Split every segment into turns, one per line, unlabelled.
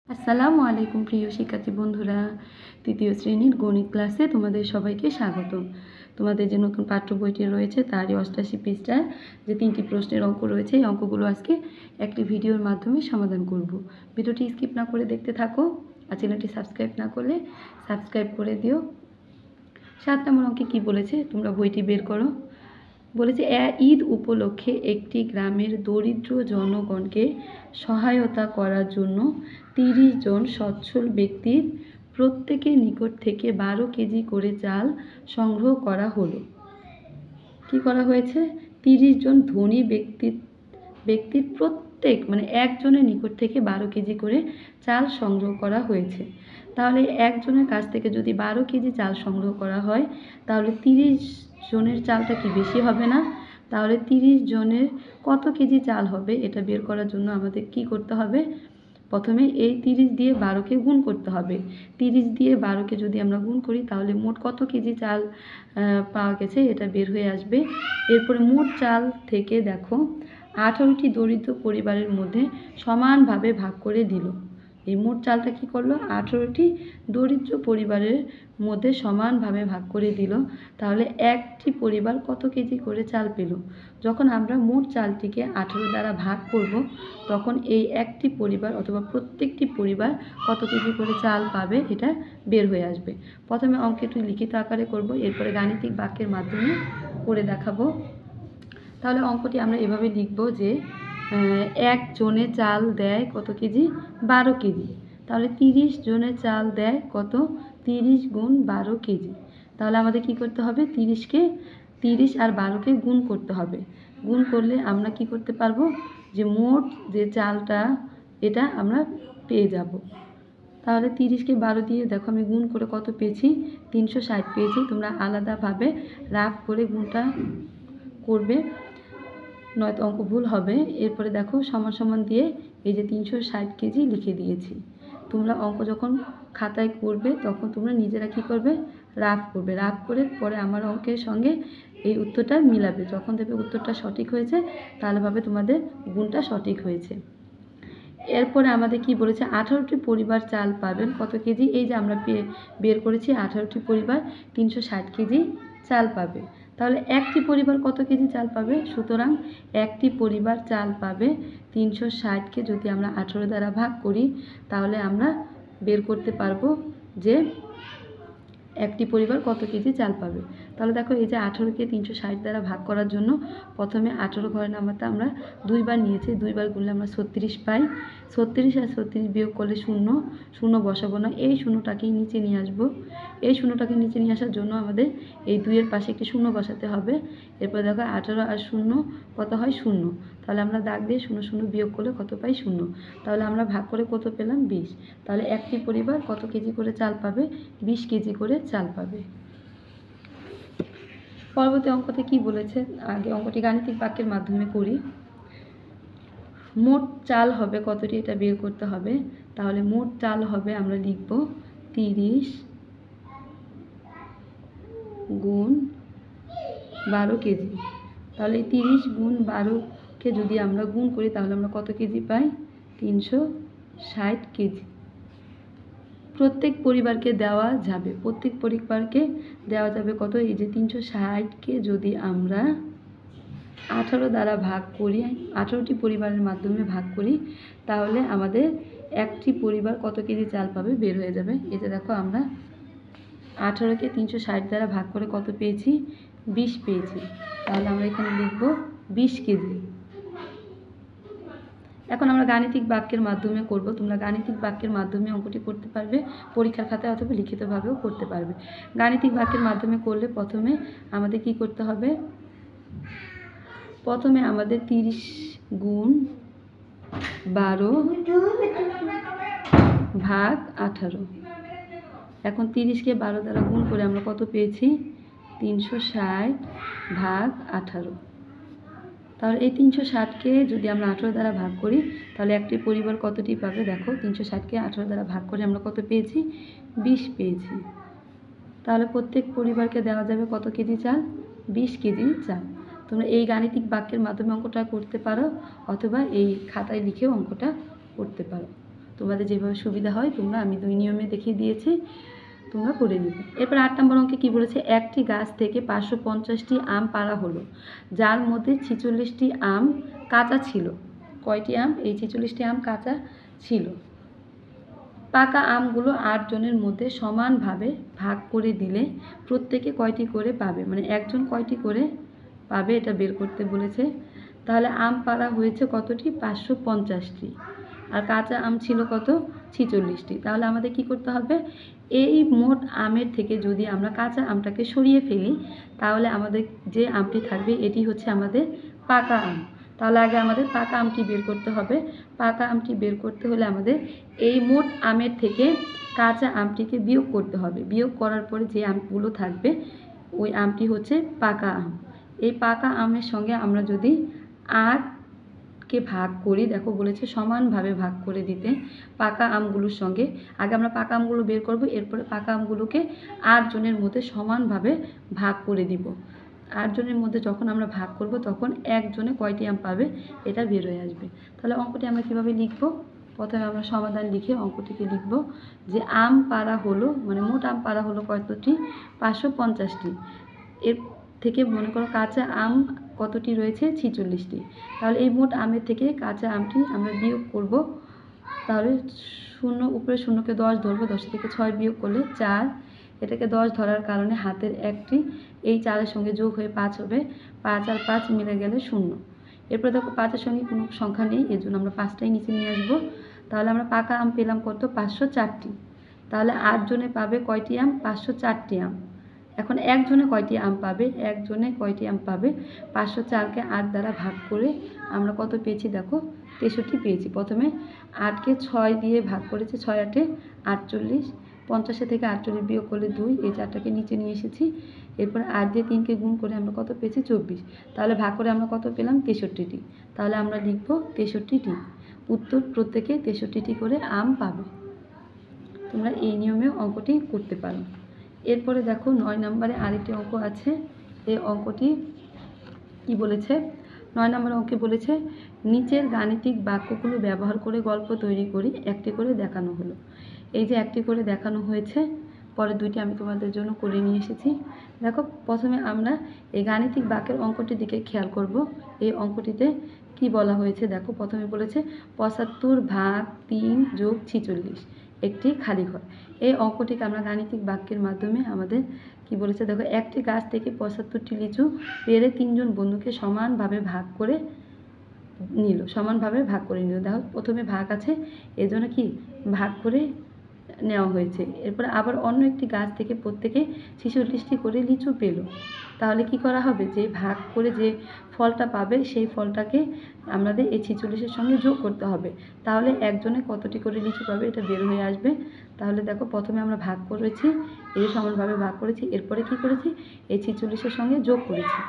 আসসালামু আলাইকুম প্রিয় শিক্ষার্থী বন্ধুরা, তৃতীয় শ্রেণীর গণিত ক্লাসে তোমাদের সবাইকে স্বাগতম। তোমাদের যে নতুন পাঠ্য বইটি রয়েছে তারই 88 পৃষ্ঠায় যে 3টি প্রশ্নের অঙ্ক রয়েছে, এই অঙ্কগুলো আজকে একটি ভিডিওর মাধ্যমে সমাধান করব। ভিডিওটি স্কিপ না করে দেখতে থাকো, আর চ্যানেলটি সাবস্ক্রাইব না করলে সাবস্ক্রাইব করে দিও। 7 নম্বর অঙ্কে কি বলেছে তোমরা বইটি বের করো। বলেছে ঈদ উপলক্ষে একটি গ্রামের দরিদ্র জনগণকে সহায়তা করার জন্য 30 জন সচ্ছল ব্যক্তির প্রত্যেকের নিকট থেকে 12 কেজি করে চাল সংগ্রহ করা হলো। কি করা হয়েছে? 30 জন ধনী ব্যক্তির প্রত্যেক একজনের নিকট থেকে 12 কেজি করে চাল সংগ্রহ করা হয়েছে। তাহলে একজনের কাছ থেকে যদি 12 কেজি চাল সংগ্রহ করা হয়, তাহলে 30 জনের চালটা কি বেশি হবে না? তাহলে 30 জনের কত কেজি চাল হবে এটা বের করার জন্য আমাদের কি করতে হবে? প্রথমে এই 30 দিয়ে 12কে গুণ করতে হবে। 30 দিয়ে 12কে যদি আমরা গুণ করি তাহলে মোট কত কেজি চাল পাওয়া গেছে এটা বের হয়ে আসবে। এরপরে মোট চাল থেকে দেখো 18টি দরিদ্র পরিবারের মধ্যে সমানভাবে ভাগ করে দিল। এই মোট চালটা কি করলো? 18টি দরিদ্র পরিবারের মধ্যে সমানভাবে ভাগ করে দিল। তাহলে একটি পরিবার কত কেজি করে চাল পেল? যখন আমরা মোট চালটিকে 18 দ্বারা ভাগ করব, তখন এই একটি পরিবার অথবা প্রত্যেকটি পরিবার কত কেজি করে চাল পাবে এটা বের হয়ে আসবে। প্রথমে অঙ্কটি লিখিত আকারে করব, এরপরে গাণিতিক বাক্যের মাধ্যমে করে দেখাবো। তাহলে অঙ্কটি আমরা এভাবে লিখব যে একজনে চাল দেয় কত কেজি? 12 কেজি। তাহলে 30 জনের চাল দেয় কত? 30 গুণ 12 কেজি। তাহলে আমাদের কি করতে হবে? 30 আর 12কে গুণ করতে হবে। গুণ করলে আমরা কি করতে পারবো? যে মোট যে চালটা এটা আমরা পেয়ে যাব। তাহলে 30কে 12 দিয়ে দেখো আমি গুণ করে কত পেয়েছি? 360 পেয়েছি। তোমরা আলাদাভাবে রাফ করে গুণটা করবে, নয়তো অঙ্ক ভুল হবে। এরপরে দেখো সমান সমান দিয়ে এই যে 360 কেজি লিখে দিয়েছি। তোমরা অঙ্ক যখন খাতায় করবে তখন তোমরা নিজেরা কি করবে? রাফ করবে। রাফ করে পরে আমার অঙ্কের সঙ্গে এই উত্তরটা মিলাবে। যখন দেখবে উত্তরটা সঠিক হয়েছে তাহলে ভাবে তোমাদের গুণটা সঠিক হয়েছে। এরপরে আমাদের কি বলেছে? 18টি পরিবার চাল পাবেন কত কেজি? এই যে আমরা বের করেছি 18টি পরিবার 360 কেজি চাল পাবে। তাহলে একটি পরিবার কত কেজি চাল পাবে? সুতরাং একটি পরিবার চাল পাবে 360কে যদি আমরা 18 দ্বারা ভাগ করি তাহলে আমরা বের করতে পারবো যে একটি পরিবার কত কেজি চাল পাবে। তাহলে দেখো এই যে 18কে 360 দ্বারা ভাগ করার জন্য প্রথমে 18 ঘরের নাম্বারটা আমরা 2 বার নিয়েছি। 2 বার গুনলে আমরা 36 পাই। 36 আর 36 বিয়োগ করলে 0, 0 বসাবো না, এই শূন্যটাকেই নিচে নিয়ে আসবো। এই শূন্যটাকে নিচে নিয়ে আসার জন্য আমাদের এই 2 এর পাশে একটি 0 বসাতে হবে। এরপর দেখো 18 আর 0 কত হয়? 0। তাহলে আমরা দাগ দিয়ে 0 0 বিয়োগ করলে কত পাই? 0। তাহলে আমরা ভাগ করে কত পেলাম? 20। তাহলে একটি পরিবার কত কেজি করে চাল পাবে? 20 কেজি করে চাল পাবে। পরবর্তী অঙ্কতে কি বলেছে? আগে অঙ্কটি গাণিতিক বাক্যের মাধ্যমে করি। মোট চাল হবে কতটি এটা বের করতে হবে। তাহলে মোট চাল হবে, আমরা লিখব 30 গুণ 12 কেজি। তাহলে 30 গুণ 12কে যদি আমরা গুণ করি তাহলে আমরা কত কেজি পাই? 360 কেজি। প্রত্যেক পরিবারকে দেওয়া যাবে কত? এই যে 360কে যদি আমরা 18 দ্বারা ভাগ করি, 18টি পরিবারের মাধ্যমে ভাগ করি, তাহলে আমাদের একটি পরিবার কত কেজি চাল পাবে বের হয়ে যাবে। এই যে দেখো আমরা 18কে 360 দ্বারা ভাগ করে কত পেয়েছি? 20 পেয়েছি। তাহলে আমরা এখানে লিখব 20 কেজি। এখন আমরা গাণিতিক বাক্যের মাধ্যমে করব। তোমরা গাণিতিক বাক্যের মাধ্যমে অঙ্কটি করতে পারবে, পরীক্ষার খাতায় অথবা লিখিতভাবেও করতে পারবে। গাণিতিক বাক্যের মাধ্যমে করলে প্রথমে আমাদের কি করতে হবে? প্রথমে আমাদের 30 গুণ 12 ভাগ 18। এখন 30কে 12 দ্বারা গুণ করে আমরা কত পেয়েছি? 360 ভাগ 18। তাহলে এই 360কে যদি আমরা 18 দ্বারা ভাগ করি তাহলে একটি পরিবার কতটি পাবে? দেখো 360কে 18 দ্বারা ভাগ করে আমরা কত পেয়েছি? 20 পেয়েছি। তাহলে প্রত্যেক পরিবারকে দেওয়া যাবে কত কেজি চাল? 20 কেজি চাল। তোমরা এই গাণিতিক বাক্যের মাধ্যমে অঙ্কটা করতে পারো অথবা এই খাতায় লিখেও অঙ্কটা করতে পারো। তোমাদের যেভাবে সুবিধা হয় তোমরা, আমি 2 নিয়মে দেখিয়ে দিয়েছি, তোমরা করে নিবে। এরপর 8 নম্বর অঙ্কে কী বলেছে, একটি গাছ থেকে 550টি আম পাড়া হলো, যার মধ্যে 46টি আম কাঁচা ছিল। কয়টি আম? এই 46টি আম কাঁচা ছিল। পাকা আমগুলো 8 জনের মধ্যে সমানভাবে ভাগ করে দিলে প্রত্যেকে কয়টি করে পাবে, মানে একজন কয়টি করে পাবে এটা বের করতে বলেছে। তাহলে আম পাড়া হয়েছে কতটি? 550টি, আর কাঁচা আম ছিল কত? 46টি। তাহলে আমাদের কি করতে হবে, এই মোট আমের থেকে যদি আমরা কাঁচা আমটাকে সরিয়ে ফেলি তাহলে আমাদের যে আমটি থাকবে এটি হচ্ছে আমাদের পাকা আম। তাহলে আগে আমাদের পাকা আমটি বের করতে হবে। পাকা আমটি বের করতে হলে আমাদের এই মোট আমের থেকে কাঁচা আমটিকে বিয়োগ করতে হবে। বিয়োগ করার পরে যে আমগুলো থাকবে ওই আমটি হচ্ছে পাকা আম। এই পাকা আমের সঙ্গে আমরা যদি 8কে ভাগ করি, দেখো বলেছে সমানভাবে ভাগ করে দিতে পাকা আমগুলোর সঙ্গে। আগে আমরা পাকা আমগুলো বের করব, এরপরে পাকা আমগুলোকে 8 জনের মধ্যে সমানভাবে ভাগ করে দিব। 8 জনের মধ্যে যখন আমরা ভাগ করব তখন একজনে কয়টি আম পাবে এটা বের হয়ে আসবে। তাহলে অঙ্কটি আমরা কীভাবে লিখব? প্রথমে আমরা সমাধান লিখে অঙ্কটিকে লিখব যে আম পাড়া হলো, মানে মোট আম পাড়া হলো কতটি? 550টি। এর থেকে মনে করো কাঁচা আম কতটি রয়েছে? 46টি। তাহলে এই মোট আমের থেকে কাঁচা আমটি আমরা বিয়োগ করব। তাহলে উপরে শূন্যকে 10 ধরবো, 10 থেকে 6 বিয়োগ করলে 4। এটাকে 10 ধরার কারণে হাতের একটি এই 4-এর সঙ্গে যোগ হয়ে 5 হবে। 5 আর 5 মিলে গেলে 0। এরপরে দেখো 5-এর সঙ্গে কোনো সংখ্যা নেই, এর জন্য আমরা 5টাই নিচে নিয়ে আসবো। তাহলে আমরা পাকা আম পেলাম কত? 504টি। তাহলে 8 জনে পাবে কয়টি আম? 504টি আম। এখন একজনে কয়টি আম পাবে? একজনে কয়টি আম পাবে? 504কে 8 দ্বারা ভাগ করে আমরা কত পেয়েছি? দেখো 63 পেয়েছি। প্রথমে 8কে 6 দিয়ে ভাগ করেছি, 6 8-এ 48। 50 থেকে 48 বিয়োগ করলে 2, এই 4টাকে নিচে নিয়ে এসেছি। এরপরে 8 দিয়ে 3কে গুণ করে আমরা কত পেয়েছি? 24। তাহলে ভাগ করে আমরা কত পেলাম? 63টি। তাহলে আমরা লিখব 63টি। উত্তর প্রত্যেকে 63টি করে আম পাবে। তোমরা এই নিয়মেও অঙ্কটি করতে পারো। এরপরে দেখো 9 নম্বরে আরেকটি অঙ্ক আছে। এই অঙ্কটি কি বলেছে? 9 নম্বর অঙ্কে বলেছে নিচের গাণিতিক বাক্যগুলো ব্যবহার করে গল্প তৈরি করি, একটি করে দেখানো হলো। এই যে একটি করে দেখানো হয়েছে, পরে 2টি আমি তোমাদের জন্য করে নিয়ে এসেছি। দেখো প্রথমে আমরা এই গাণিতিক বাক্যের অঙ্কটির দিকে খেয়াল করব। এই অঙ্কটিতে কি বলা হয়েছে দেখো, প্রথমে বলেছে 75 ভাগ 3 যোগ 46, একটি খালি ঘর। এই অঙ্কটিকে আমরা গাণিতিক বাক্যের মাধ্যমে আমাদের কি বলেছে দেখো, একটি গাছ থেকে 75টি লিচু পেড়ে 3 জন বন্ধুকে সমানভাবে ভাগ করে নিল। দেখো প্রথমে ভাগ আছে, এই জন্য কি ভাগ করে নেওয়া হয়েছে। এরপরে আবার অন্য একটি গাছ থেকে প্রত্যেকে 46টি করে লিচু পেল। তাহলে কি করা হবে? যে ভাগ করে যে ফলটা পাবে সেই ফলটাকে আমাদের এই 46-এর সঙ্গে যোগ করতে হবে। তাহলে একজনে কতটি করে লিচু পাবে এটা বের হয়ে আসবে। তাহলে দেখো প্রথমে আমরা ভাগ করেছি, এই সমানভাবে ভাগ করেছি, এরপরে কি করেছি? এই 46-এর সঙ্গে যোগ করেছি,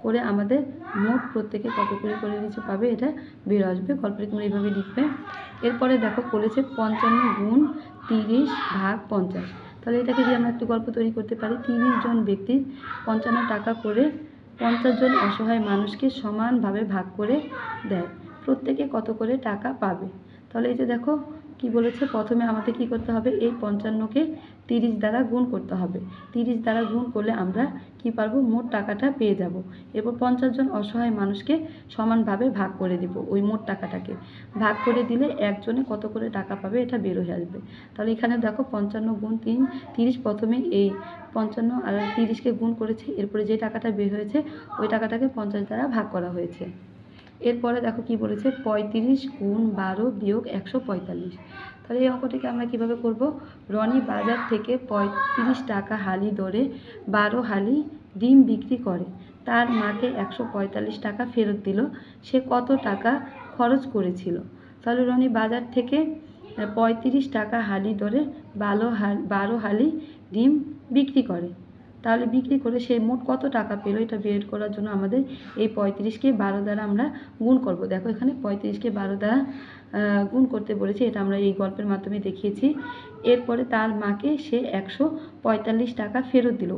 করে আমাদের মোট প্রত্যেকে কত করে লিচু পাবে এটা বের আসবে। গল্পটি তোমরা এইভাবে লিখবে। এরপরে দেখো বলেছে 55 গুণ 30 ভাগ 50। তাহলে এটাকে দিয়ে আমরা একটু গল্প তৈরি করতে পারি। 30 জন ব্যক্তির 55 টাকা করে 50 জন অসহায় মানুষকে সমানভাবে ভাগ করে দেয়, প্রত্যেকে কত করে টাকা পাবে। তাহলে এই যে দেখো কি বলেছে, প্রথমে আমাদের কি করতে হবে? এই 55কে 30 দ্বারা গুণ করতে হবে। 30 দ্বারা গুণ করলে আমরা কি পারবো? মোট টাকাটা পেয়ে যাব। এরপর 50 জন অসহায় মানুষকে সমানভাবে ভাগ করে দিব। ওই মোট টাকাটাকে ভাগ করে দিলে একজনে কত করে টাকা পাবে এটা বের হয়ে আসবে। তাহলে এখানে দেখো 55 গুণ 3 30, প্রথমে এই 55 আর 30কে গুণ করেছে, এরপরে যে টাকাটা বের হয়েছে ওই টাকাটাকে 50 দ্বারা ভাগ করা হয়েছে। এরপরে দেখো কি বলেছে 35 গুণ 12 বিয়োগ 145। তাহলে এই অঙ্কটিকে আমরা কিভাবে করব? রনি বাজার থেকে 35 টাকা হালি দরে 12 হালি ডিম বিক্রি করে, তার মাকে 145 টাকা ফেরত দিল, সে কত টাকা খরচ করেছিল? তাহলে রনি বাজার থেকে 35 টাকা হালি দরে 12 হালি ডিম বিক্রি করে। তাহলে বিক্রি করে সে মোট কত টাকা পেলো এটা বের করার জন্য আমাদের এই 35কে 12 দ্বারা আমরা গুণ করব। দেখো এখানে 35কে 12 দ্বারা গুণ করতে বলেছে, এটা আমরা এই গল্পের মাধ্যমে দেখিয়েছি। এরপরে তার মাকে সে 145 টাকা ফেরত দিল।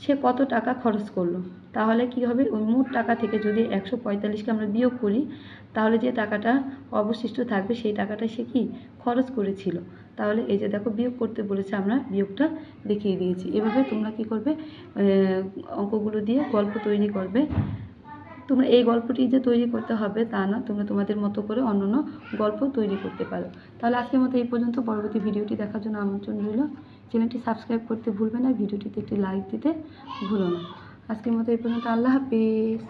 সে কত টাকা খরচ করলো। তাহলে কি হবে, ওই মোট টাকা থেকে যদি 145কে আমরা বিয়োগ করি, তাহলে যে টাকাটা অবশিষ্ট থাকবে সেই টাকাটা সে কি খরচ করেছিল। তাহলে এই যে দেখো বিয়োগ করতে বলেছে, আমরা বিয়োগটা দেখিয়ে দিয়েছি। এভাবে তোমরা কি করবে, অঙ্কগুলো দিয়ে গল্প তৈরি করবে। তোমরা এই গল্পটি যে তৈরি করতে হবে তা না, তোমরা তোমাদের মতো করে অন্যান্য গল্প তৈরি করতে পারো। তাহলে আজকের মতো এই পর্যন্ত। পরবর্তী ভিডিওটি দেখার জন্য আমন্ত্রণ রইল। চ্যানেলটি সাবস্ক্রাইব করতে ভুলবে না, ভিডিওটিতে একটি লাইক দিতে ভুলো না। আজকের মতো এই পর্যন্ত। আল্লাহ হাফিজ।